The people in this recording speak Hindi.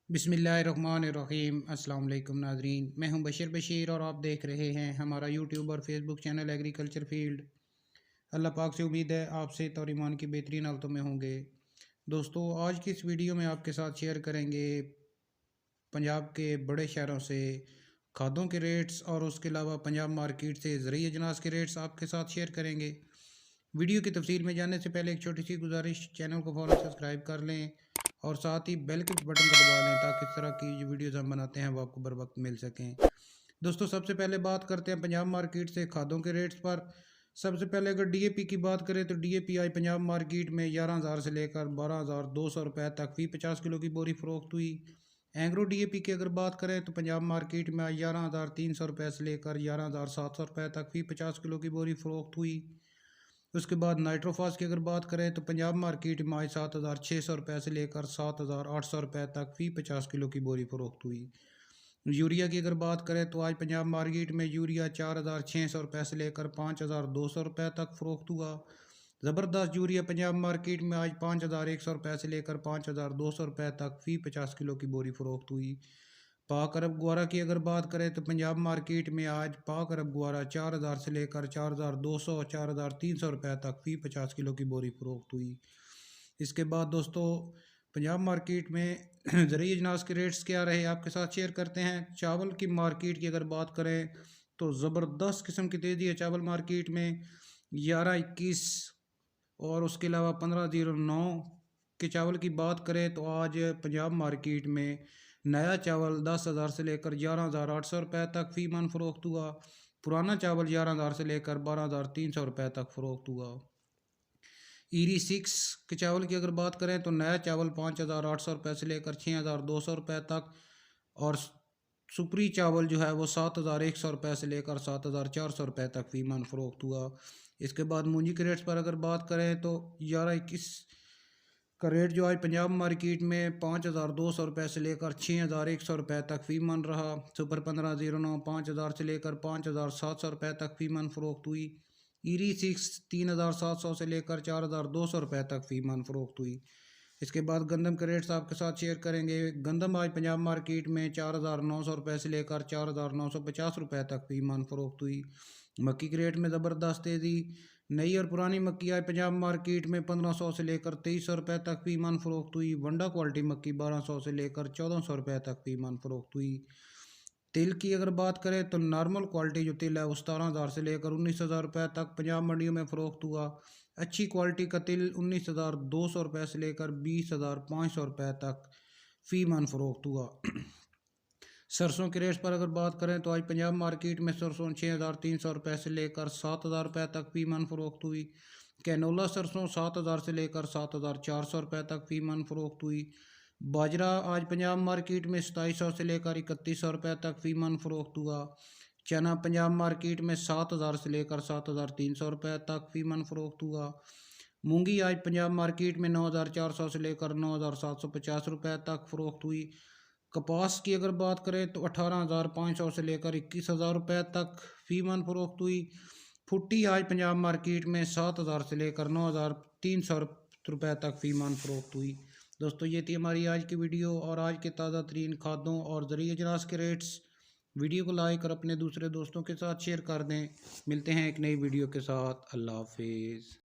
बिस्मिल्लाहिर्रहमानिर्रहीम। अस्सलाम वालेकुम नाज़रीन, मैं हूं बशीर और आप देख रहे हैं हमारा यूट्यूब और फेसबुक चैनल एग्रीकल्चर फील्ड। अल्लाह पाक से उम्मीद है आपसे और ईमान की बेहतरीन हालतों में होंगे। दोस्तों, आज की इस वीडियो में आपके साथ शेयर करेंगे पंजाब के बड़े शहरों से खादों के रेट्स और उसके अलावा पंजाब मार्केट से ज़रूरी अजनास के रेट्स आपके साथ शेयर करेंगे। वीडियो की तफसील में जाने से पहले एक छोटी सी गुजारिश, चैनल को फ़ौरन सब्सक्राइब कर लें और साथ ही बेल के बटन को दबा लें ताकि इस तरह की जो वीडियोज़ हम बनाते हैं वो आपको बर वक्त मिल सकें। दोस्तों, सबसे पहले बात करते हैं पंजाब मार्केट से खादों के रेट्स पर। सबसे पहले अगर डीएपी की बात करें तो डीएपी आज पंजाब मार्केट में 11,000 से लेकर 12,200 रुपये तक फी 50 किलो की बोरी फ़रोख्त हुई। एंग्रो डीएपी की अगर बात करें तो पंजाब मार्केट में आज 11,300 रुपये से लेकर 11,700 रुपये तक फी 50 किलो की बोरी फ़रोख्त हुई। उसके बाद नाइट्रोफास की अगर बात करें तो पंजाब मार्केट में आज 7,600 रुपये से लेकर 7,800 रुपये तक फी 50 किलो की बोरी फ़रोख्त हुई। यूरिया की अगर बात करें तो आज पंजाब मार्केट में यूरिया 4,600 रुपये से लेकर 5,200 रुपये तक फ़रोख्त हुआ। ज़बरदस्त यूरिया पंजाब मार्केट में आज 5,100 रुपये से लेकर 5,200 रुपये तक फी 50 किलो की बोरी फ़रोख्त हुई। पाक अरब गुआरा की अगर बात करें तो पंजाब मार्केट में आज पाक अरब गुआरा 4,000 से लेकर 4,200 4,300 रुपये तक फी 50 किलो की बोरी फ़रोख्त हुई। इसके बाद दोस्तों, पंजाब मार्केट में ज़रूरी अजनास के रेट्स क्या रहे आपके साथ शेयर करते हैं। चावल की मार्केट की अगर बात करें तो ज़बरदस्त किस्म की तेज़ी है चावल मार्केट में। 11,21 और उसके अलावा 15,09 के चावल की बात करें तो आज पंजाब मार्केट में नया चावल 10,000 से लेकर 11,800 रुपये तक फ़ी मन फ़रोख्त हुआ। पुराना चावल 11,000 से लेकर 12,300 रुपये तक फ़रोख्त हुआ। ईरी 6 के चावल की अगर बात करें तो नया चावल 5,800 रुपये से लेकर 6,200 रुपये तक और सुपरी चावल जो है वो 7,100 रुपये से लेकर 7,400 रुपये तक फ़ी मन फ़रोख्त हुआ। इसके बाद मूंजी के रेट्स पर अगर बात करें तो 11,21 का रेट जो आज पंजाब मार्केट में 5,200 रुपये से लेकर 6,100 रुपये तक फ़ी मन रहा। सुपर 1509 5,000 से लेकर 5,700 रुपये तक फ़ी मन फ़रोख्त हुई। ईरी 6 3,700 से लेकर 4,200 रुपये तक फ़ी मन फ़रोख्त हुई। इसके बाद गंदम के रेट्स आपके साथ शेयर करेंगे। गंदम आज पंजाब मार्केट में 4,900 रुपये से लेकर 4,950 रुपये तक फ़ी मन फ़रोख्त हुई। मक्की के रेट में ज़बरदस्त तेज़ी। नई और पुरानी मक्की आज पंजाब मार्केट में 1,500 से लेकर 2,300 रुपये तक फ़ी मन फ़रोख्त हुई। वंडा क्वालिटी मक्की 1,200 से लेकर 1,400 रुपये तक फ़ी मन फ़रोख्त हुई। तिल की अगर बात करें तो नॉर्मल क्वालिटी जो तिल है वो 17,000 से लेकर 19,000 रुपये तक पंजाब मंडियों में फ़रोख्त हुआ। अच्छी क्वालिटी का तिल 19,200 रुपये से लेकर 20,500 रुपये तक फ़ी मन फ़रोख्त हुआ। सरसों के रेट्स पर अगर बात करें तो आज पंजाब मार्केट में सरसों 6,300 रुपये से लेकर 7,000 रुपये तक फ़ी मन फ़रोख्त हुई। कैनोला सरसों 7,000 से लेकर 7,400 रुपये तक फ़ी मन फ़रोख्त हुई। बाजरा आज पंजाब मार्केट में 2,700 से लेकर 3,100 रुपये तक फ़ी मन फ़रोख्त हुआ। चना पंजाब मार्केट में 7,000 से लेकर 7,300 रुपये तक फ़ी मन फ़रोख्त हुआ। मूंगी आज पंजाब मार्केट में 9,400 से लेकर 9,750 रुपये तक फ़रोख्त हुई। कपास की अगर बात करें तो 18,500 से लेकर 21,000 रुपये तक फ़ी मन फ़रोख्त हुई। फुट्टी आज पंजाब मार्केट में 7,000 से लेकर 9,300 रुपये तक फ़ी मन फ़रोख्त हुई। दोस्तों, ये थी हमारी आज की वीडियो और आज के ताज़ा तरीन खादों और ज़रूरी अजनास के रेट्स। वीडियो को लाइक और अपने दूसरे दोस्तों के साथ शेयर कर दें। मिलते हैं एक नई वीडियो के साथ। अल्लाह हाफिज़।